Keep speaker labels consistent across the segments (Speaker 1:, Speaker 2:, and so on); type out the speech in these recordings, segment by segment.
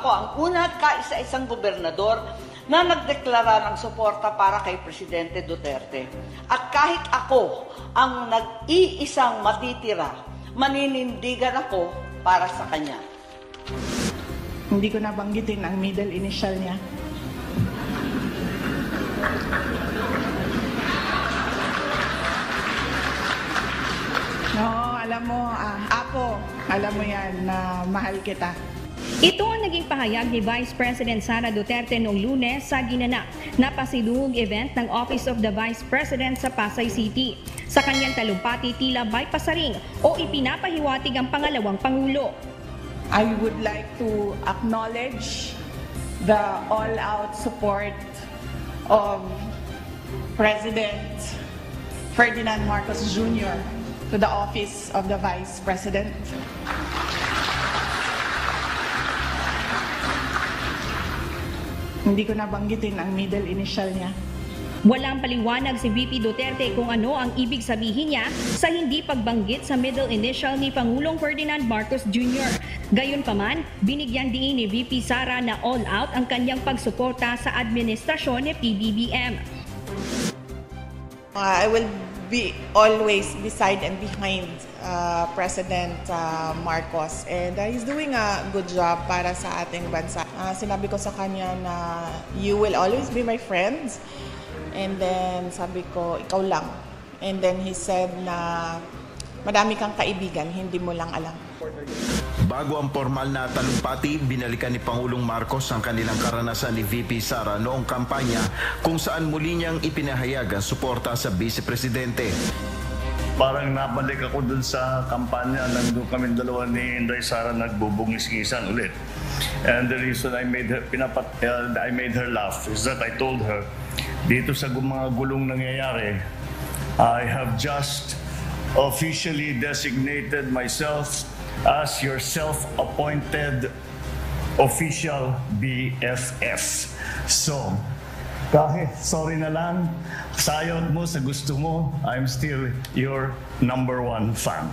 Speaker 1: ako ang una at kaisa-isang gobernador na nagdeklara ng suporta para kay Presidente Duterte. At kahit ako ang nag-iisang matitira, maninindigan ako para sa kanya.
Speaker 2: Hindi ko nabanggitin ang middle initial niya. No, alam mo, Apo, alam mo yan na mahal kita.
Speaker 3: Ito ang naging pahayag ni Vice President Sara Duterte noong Lunes sa ginanap na pasilungog event ng Office of the Vice President sa Pasay City. Sa kanyang talumpati, tila may pasaring o ipinapahiwatig ang pangalawang Pangulo.
Speaker 2: I would like to acknowledge the all-out support of President Ferdinand Marcos Jr. to the Office of the Vice President. Hindi ko nabanggitin ang middle initial niya.
Speaker 3: Walang paliwanag si VP Duterte kung ano ang ibig sabihin niya sa hindi pagbanggit sa middle initial ni Pangulong Ferdinand Marcos Jr. Gayunpaman, binigyan din ni VP Sara na all-out ang kanyang pagsuporta sa administrasyon ni PBBM.
Speaker 4: I will be always beside and behind President Marcos, and he's doing a good job para sa ating bansa. Sinabi ko sa kanya na you will always be my friends, and then sabi ko ikaw lang, and then he said na madami kang kaibigan, hindi mo lang alam.
Speaker 5: Bago ang formal na talumpati, binalikan ni Pangulong Marcos ang kanilang karanasan ni VP Sara noong kampanya kung saan muli niyang ipinahayag ang suporta sa Vice Presidente.
Speaker 6: Parang nabalik ako dun sa kampanya, nandun kami dalawa ni Inday Sara nagbubungis-ngisan ulit. And the reason I made her laugh is that I told her, dito sa mga gulong nangyayari, I have just officially designated myself as your self-appointed official BFF. So, kahit sorry na lang, sayot mo sa gusto mo, I'm still your #1 fan.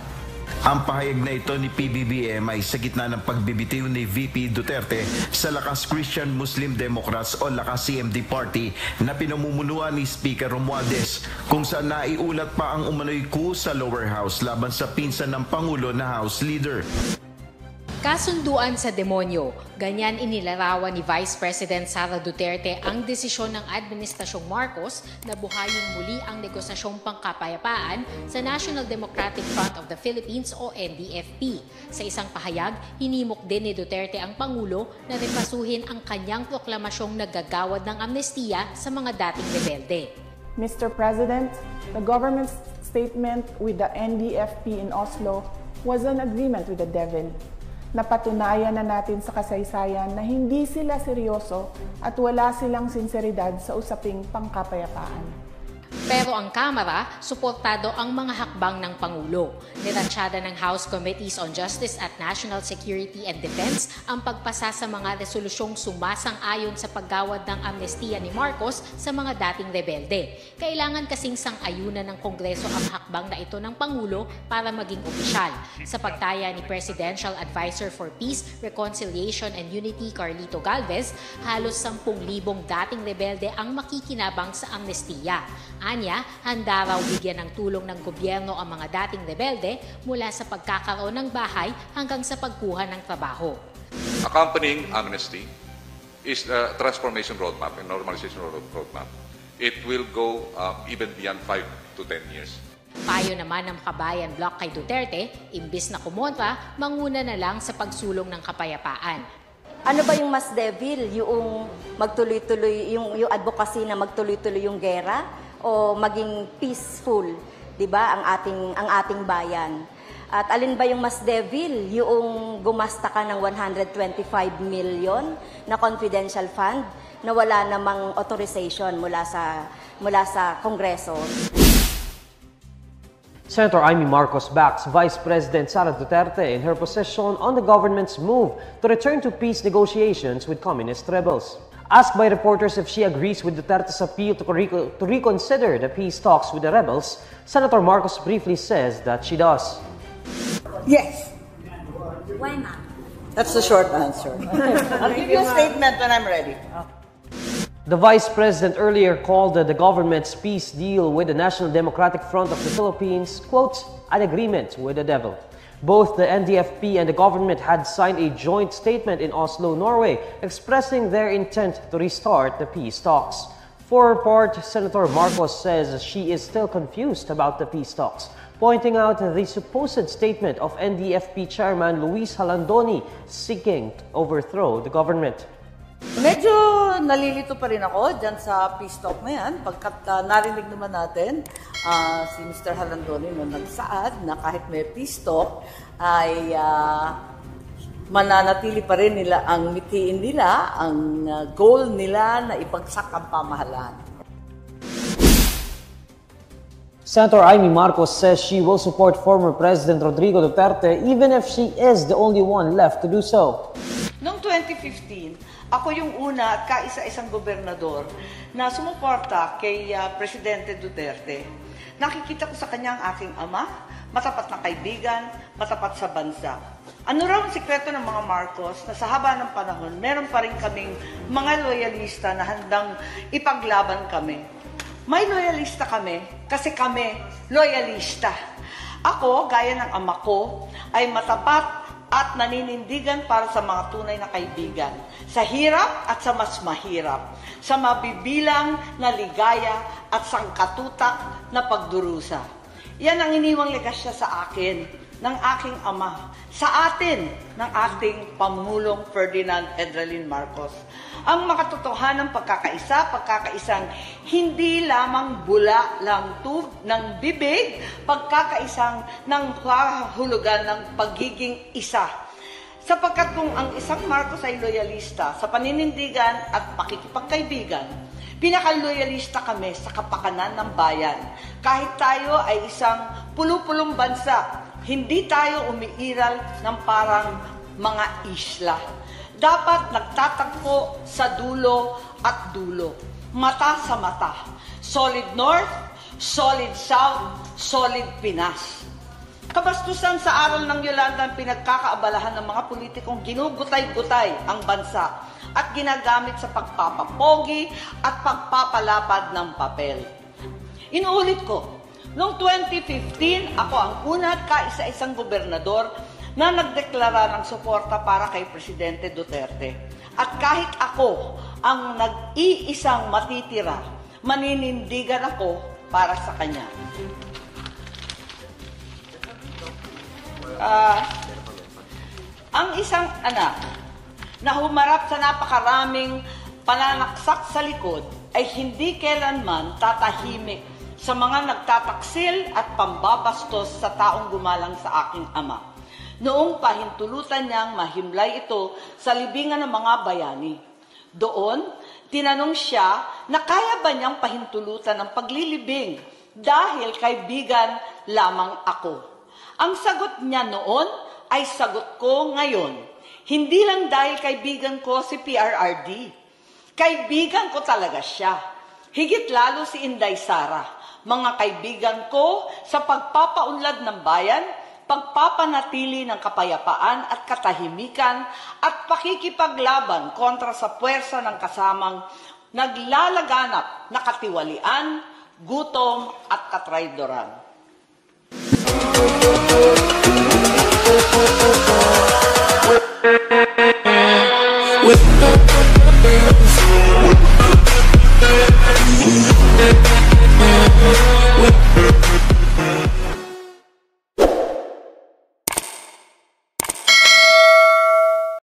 Speaker 5: Ang pahayag na ito ni PBBM ay sa gitna ng pagbibitiw ni VP Duterte sa Lakas Christian Muslim Democrats o Lakas CMD Party na pinamumunuan ni Speaker Romualdez, kung saan naiulat pa ang umano'y coup sa lower house laban sa pinsan ng Pangulo na House Leader.
Speaker 7: Kasunduan sa demonyo, ganyan inilarawan ni Vice President Sara Duterte ang desisyon ng Administrasyong Marcos na buhayin muli ang negosasyong pangkapayapaan sa National Democratic Front of the Philippines o NDFP. Sa isang pahayag, hinimok din ni Duterte ang Pangulo na repasuhin ang kanyang proklamasyong naggagawad ng amnestiya sa mga dating rebelde.
Speaker 2: Mr. President, the government's statement with the NDFP in Oslo was an agreement with the devil. Napatunayan na natin sa kasaysayan na hindi sila seryoso at wala silang sinseridad sa usaping pangkapayapaan.
Speaker 7: Pero ang Kamara, suportado ang mga hakbang ng Pangulo. Nitansyada ng House Committees on Justice at National Security and Defense ang pagpasa sa mga resolusyong sumasang-ayon sa paggawad ng amnestiya ni Marcos sa mga dating rebelde. Kailangan kasing sang-ayunan ng Kongreso ang hakbang na ito ng Pangulo para maging opisyal. Sa pagtaya ni Presidential Advisor for Peace, Reconciliation and Unity Carlito Galvez, halos 10,000 dating rebelde ang makikinabang sa amnestiya. Anya, handa raw bigyan ng tulong ng gobyerno ang mga dating rebelde mula sa pagkakaroon ng bahay hanggang sa pagkuha ng trabaho.
Speaker 8: Accompanying amnesty is a transformation roadmap and normalization roadmap. It will go even beyond 5 to 10 years.
Speaker 7: Payo naman ng Kabayan Bloc kay Duterte, imbis na kumontra, manguna na lang sa pagsulong ng kapayapaan.
Speaker 9: Ano ba yung mas devil? Yung magtuloy-tuloy, yung advocacy na magtuloy-tuloy yung gera o maging peaceful, 'di ba, ang ating bayan? At alin ba yung mas devil? Yung gumasta ka ng 125 million na confidential fund na wala namang authorization mula sa Kongreso.
Speaker 10: Senator Amy Marcos backs Vice President Sara Duterte in her position on the government's move to return to peace negotiations with communist rebels. Asked by reporters if she agrees with Duterte's appeal to reconsider the peace talks with the rebels, Senator Marcos briefly says that she does.
Speaker 2: Yes.
Speaker 9: Why, ma'am?
Speaker 1: That's the short answer. I'll give you a statement when I'm ready.
Speaker 10: The Vice President earlier called the government's peace deal with the National Democratic Front of the Philippines, quote, an agreement with the devil. Both the NDFP and the government had signed a joint statement in Oslo, Norway, expressing their intent to restart the peace talks. For her part, Senator Marcos says she is still confused about the peace talks, pointing out the supposed statement of NDFP Chairman Luis Halandoni seeking to overthrow the government.
Speaker 1: Medyo nalilito pa rin ako dyan sa peace talk na yan, pagkat narinig naman natin si Mr. Halandoni nung nagsaad na kahit may peace talk ay mananatili pa rin nila ang mitiin nila, ang goal nila na ipagsak ang pamahalaan.
Speaker 10: Senator Amy Marcos says she will support former President Rodrigo Duterte even if she is the only one left to do so.
Speaker 1: Noong 2015, ako yung una at kaisa-isang gobernador na sumuporta kay Presidente Duterte. Nakikita ko sa kanya ang aking ama, matapat na kaibigan, matapat sa bansa. Ano raw ang sikreto ng mga Marcos na sa haba ng panahon, meron pa rin kaming mga loyalista na handang ipaglaban kami. May loyalista kami kasi kami loyalista. Ako, gaya ng ama ko, ay matapat at naninindigan para sa mga tunay na kaibigan. Sa hirap at sa mas mahirap. Sa mabibilang na ligaya at sangkatutak na pagdurusa. Yan ang iniwang legasya sa akin ng aking ama. Sa atin ng ating Pangulong Ferdinand Edralin Marcos. Ang makatotohanang pagkakaisang hindi lamang bula lang ng bibig, pagkakaisang ng hulugan ng pagiging isa. Sapagkat kung ang isang Marcos ay loyalista sa paninindigan at pakikipagkaibigan, pinakaloyalista kami sa kapakanan ng bayan. Kahit tayo ay isang pulupulong bansa, hindi tayo umiiral ng parang mga isla. Dapat nagtatagpo sa dulo at dulo. Mata sa mata. Solid North, solid South, solid Pinas. Kabastusan sa aral ng Yolanda ang pinagkakaabalahan ng mga politikong ginugutay-gutay ang bansa at ginagamit sa pagpapapogi at pagpapalapad ng papel. Inuulit ko, noong 2015, ako ang una at kaisa-isang gobernador na nagdeklara ng suporta para kay Presidente Duterte. At kahit ako ang nag-iisang matitira, maninindigan ako para sa kanya. Ang isang anak na humarap sa napakaraming pananaksak sa likod ay hindi kailanman tatahimik sa mga nagtataksil at pambabastos sa taong gumalang sa aking ama. Noong pahintulutan niyang mahimlay ito sa libingan ng mga bayani. Doon, tinanong siya na kaya ba niyang pahintulutan ang paglilibing dahil kaibigan lamang ako. Ang sagot niya noon ay sagot ko ngayon. Hindi lang dahil kaibigan ko si PRRD. Kaibigan ko talaga siya. Higit lalo si Inday Sara. Mga kaibigan ko sa pagpapaunlad ng bayan, pagpapanatili ng kapayapaan at katahimikan at pakikipaglaban kontra sa puwersa ng kasamang naglalaganap na katiwalian, gutom at katraydoran.
Speaker 11: With